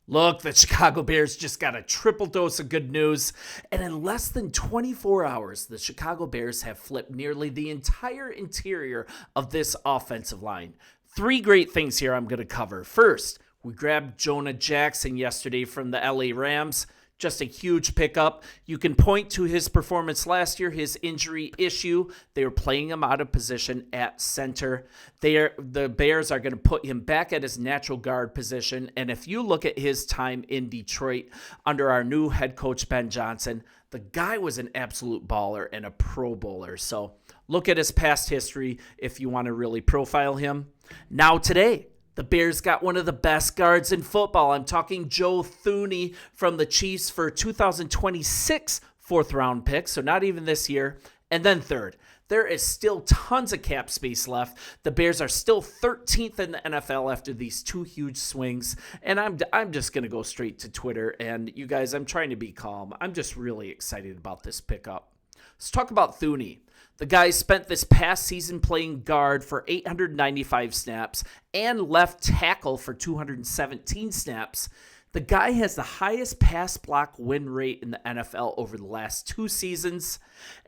Look, the Chicago Bears just got a triple dose of good news, and in less than 24 hours, the Chicago Bears have flipped nearly the entire interior of this offensive line. Three great things here I'm going to cover. First, we grabbed Jonah Jackson yesterday from the LA Rams. Just a huge pickup. You can point to his performance last year, his injury issue. They were playing him out of position at center. The Bears are going to put him back at his natural guard position. And if you look at his time in Detroit under our new head coach, Ben Johnson, the guy was an absolute baller and a Pro Bowler. So look at his past history if you want to really profile him. Now today, the Bears got one of the best guards in football. I'm talking Joe Thuney from the Chiefs for 2026 fourth-round pick, so not even this year. And then third, there is still tons of cap space left. The Bears are still 13th in the NFL after these two huge swings. And I'm just going to go straight to Twitter. And you guys, I'm trying to be calm. I'm just really excited about this pickup. Let's talk about Thuney. The guy spent this past season playing guard for 895 snaps and left tackle for 217 snaps. The guy has the highest pass block win rate in the NFL over the last 2 seasons.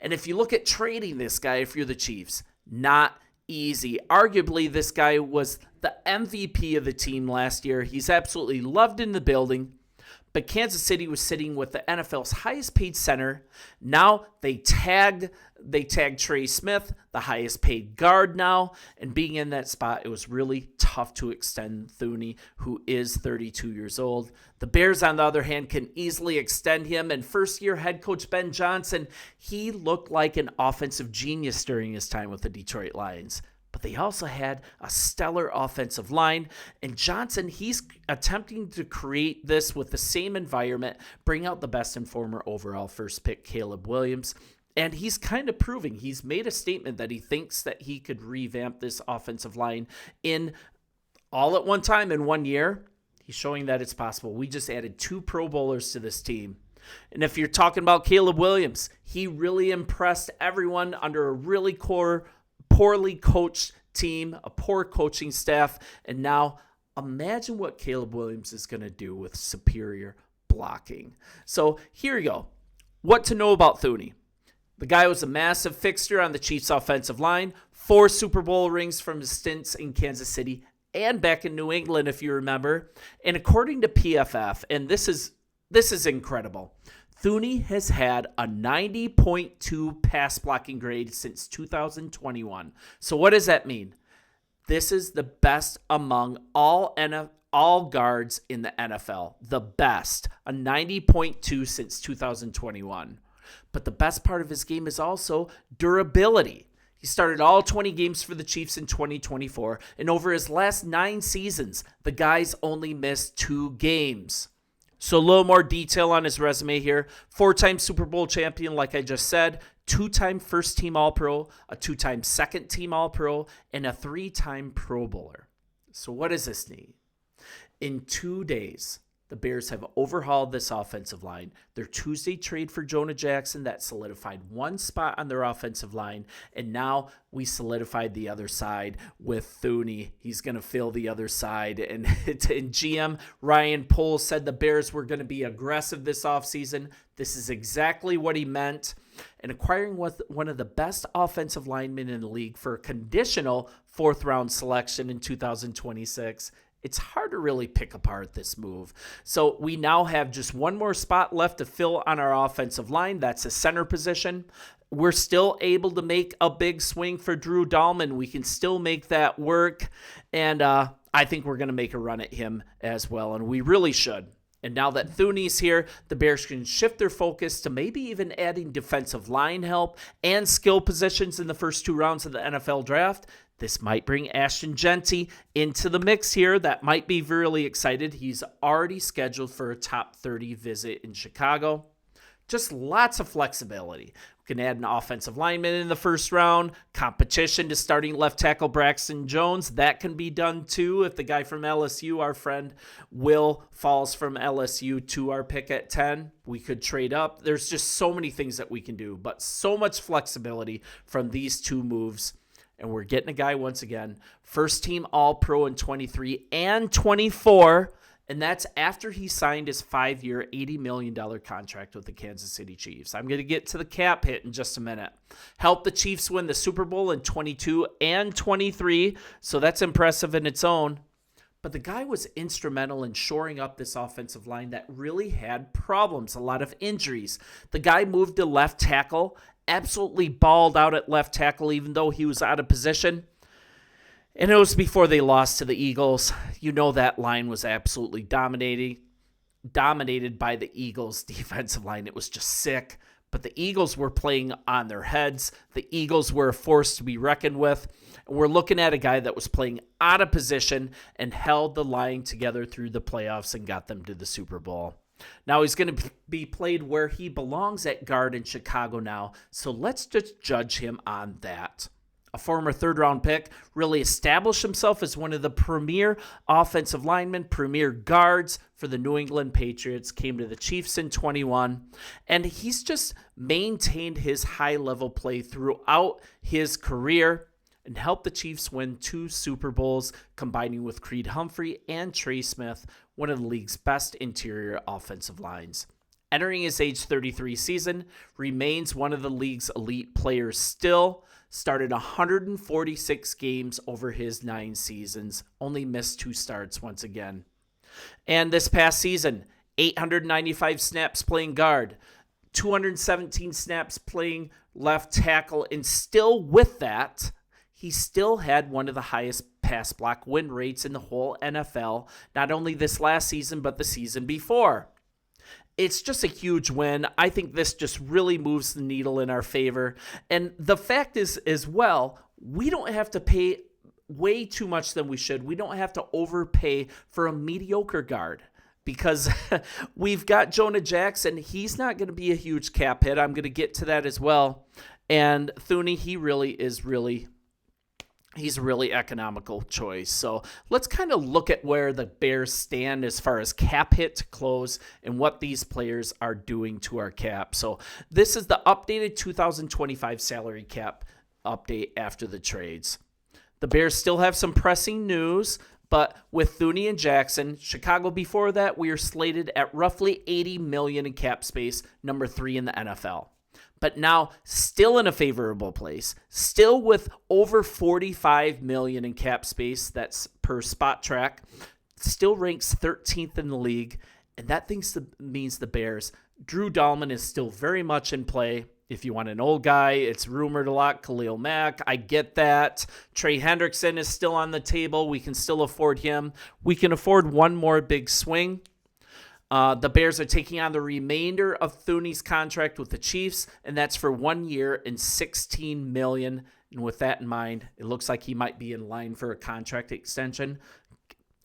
And if you look at trading this guy, if you're the Chiefs, not easy. Arguably, this guy was the MVP of the team last year. He's absolutely loved in the building. But Kansas City was sitting with the NFL's highest paid center. Now they tagged Trey Smith, the highest paid guard now. And being in that spot, it was really tough to extend Thuney, who is 32 years old. The Bears, on the other hand, can easily extend him. And first-year head coach Ben Johnson, he looked like an offensive genius during his time with the Detroit Lions. But they also had a stellar offensive line. And Johnson, he's attempting to create this with the same environment, bring out the best and former overall first pick, Caleb Williams. And he's kind of proving, he's made a statement that he thinks that he could revamp this offensive line in all at one time in 1 year. He's showing that it's possible. We just added 2 Pro Bowlers to this team. And if you're talking about Caleb Williams, he really impressed everyone under a really poorly coached team, a poor coaching staff. And now imagine what Caleb Williams is going to do with superior blocking. So here you go. What to know about Thuney. The guy was a massive fixture on the Chiefs' offensive line, 4 Super Bowl rings from his stints in Kansas City and back in New England, if you remember. And according to PFF, and this is incredible, Thuney has had a 90.2 pass blocking grade since 2021. So what does that mean? This is the best among all guards in the NFL. The best, a 90.2 since 2021. But the best part of his game is also durability. He started all 20 games for the Chiefs in 2024, and over his last 9 seasons, the guy's only missed 2 games. So a little more detail on his resume here. 4-time Super Bowl champion, like I just said, 2-time first-team All-Pro, a 2-time second-team All-Pro, and a 3-time Pro Bowler. So what does this mean? In 2 days, the Bears have overhauled this offensive line. Their Tuesday trade for Jonah Jackson, that solidified 1 spot on their offensive line. And now we solidified the other side with Thuney. He's going to fill the other side. And GM Ryan Poles said the Bears were going to be aggressive this offseason. This is exactly what he meant. And acquiring one of the best offensive linemen in the league for a conditional 4th-round selection in 2026, it's hard to really pick apart this move. So we now have just 1 more spot left to fill on our offensive line. That's a center position. We're still able to make a big swing for Drew Dahlman. We can still make that work. And I think we're going to make a run at him as well. And we really should. And now that Thuney's here, the Bears can shift their focus to maybe even adding defensive line help and skill positions in the first 2 rounds of the NFL draft. This might bring Ashton Jeanty into the mix here. That might be really excited. He's already scheduled for a top 30 visit in Chicago. Just lots of flexibility. We can add an offensive lineman in the first round, competition to starting left tackle Braxton Jones. That can be done too if the guy from LSU, our friend Will, falls from LSU to our pick at 10. We could trade up. There's just so many things that we can do, but so much flexibility from these 2 moves. And we're getting a guy, once again, first team All-Pro in 23 and 24. And that's after he signed his 5-year, $80 million contract with the Kansas City Chiefs. I'm going to get to the cap hit in just a minute. Helped the Chiefs win the Super Bowl in 22 and 23, so that's impressive in its own. But the guy was instrumental in shoring up this offensive line that really had problems, a lot of injuries. The guy moved to left tackle, absolutely balled out at left tackle even though he was out of position. And it was before they lost to the Eagles. You know that line was absolutely dominated by the Eagles' defensive line. It was just sick. But the Eagles were playing on their heads. The Eagles were a force to be reckoned with. And we're looking at a guy that was playing out of position and held the line together through the playoffs and got them to the Super Bowl. Now he's going to be played where he belongs at guard in Chicago now. So let's just judge him on that. A former third-round pick, really established himself as one of the premier offensive linemen, premier guards for the New England Patriots, came to the Chiefs in 21, and he's just maintained his high-level play throughout his career and helped the Chiefs win 2 Super Bowls, combining with Creed Humphrey and Trey Smith, one of the league's best interior offensive lines. Entering his age 33 season, remains one of the league's elite players still. Started 146 games over his 9 seasons. Only missed 2 starts once again. And this past season, 895 snaps playing guard, 217 snaps playing left tackle, and still with that, he still had one of the highest pass block win rates in the whole NFL, not only this last season, but the season before. It's just a huge win. I think this just really moves the needle in our favor. And the fact is, as well, we don't have to pay way too much than we should. We don't have to overpay for a mediocre guard because we've got Jonah Jackson. He's not going to be a huge cap hit. I'm going to get to that as well. And Thuney, he's a really economical choice. So let's kind of look at where the Bears stand as far as cap hit to close and what these players are doing to our cap. So this is the updated 2025 salary cap update after the trades. The Bears still have some pressing news, but with Thuney and Jackson, Chicago before that, we are slated at roughly $80 million in cap space, number 3 in the NFL. But now still in a favorable place, still with over $45 million in cap space, that's per spot track, still ranks 13th in the league, and that means the Bears. Drew Dahlman is still very much in play. If you want an old guy, it's rumored a lot, Khalil Mack, I get that. Trey Hendrickson is still on the table. We can still afford him. We can afford one more big swing. The Bears are taking on the remainder of Thuney's contract with the Chiefs, and that's for 1 year and $16 million. And with that in mind, it looks like he might be in line for a contract extension.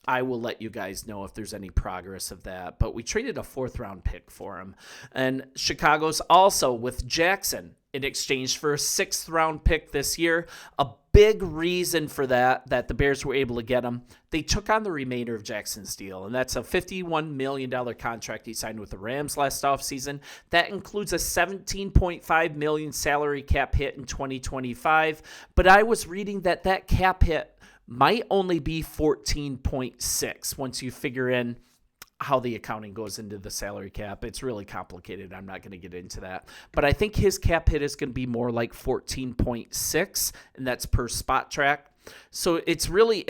I will let you guys know if there's any progress of that. But we traded a 4th-round pick for him. And Chicago's also with Jackson in exchange for a 6th-round pick this year. A big reason for that the Bears were able to get him, they took on the remainder of Jackson's deal, and that's a $51 million contract he signed with the Rams last offseason. That includes a $17.5 million salary cap hit in 2025, but I was reading that cap hit might only be 14.6 once you figure in how the accounting goes into the salary cap. It's really complicated. I'm not going to get into that. But I think his cap hit is going to be more like 14.6, and that's per spot track. So it's really,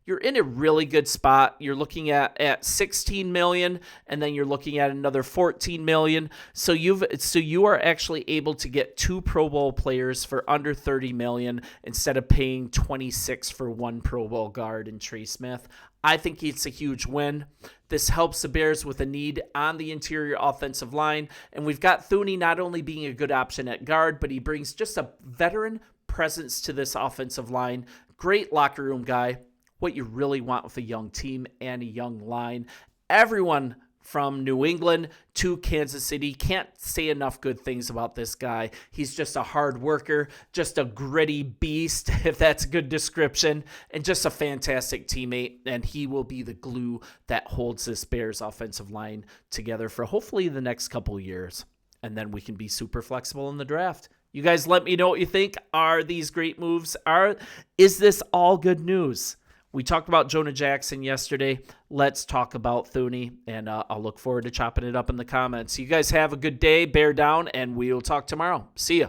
you're in a really good spot. You're looking at $16 million, and then you're looking at another $14 million. So you are actually able to get 2 Pro Bowl players for under $30 million instead of paying $26 for 1 Pro Bowl guard in Trey Smith. I think it's a huge win. This helps the Bears with a need on the interior offensive line. And we've got Thuney not only being a good option at guard, but he brings just a veteran presence to this offensive line. Great locker room guy. What you really want with a young team and a young line. Everyone from New England to Kansas City can't say enough good things about this guy. He's just a hard worker, just a gritty beast, if that's a good description, and just a fantastic teammate. And he will be the glue that holds this Bears offensive line together for hopefully the next couple years. And then we can be super flexible in the draft. You guys let me know what you think. Are these great moves? Is this all good news? We talked about Jonah Jackson yesterday. Let's talk about Thuney, and I'll look forward to chopping it up in the comments. You guys have a good day. Bear down, and we'll talk tomorrow. See ya.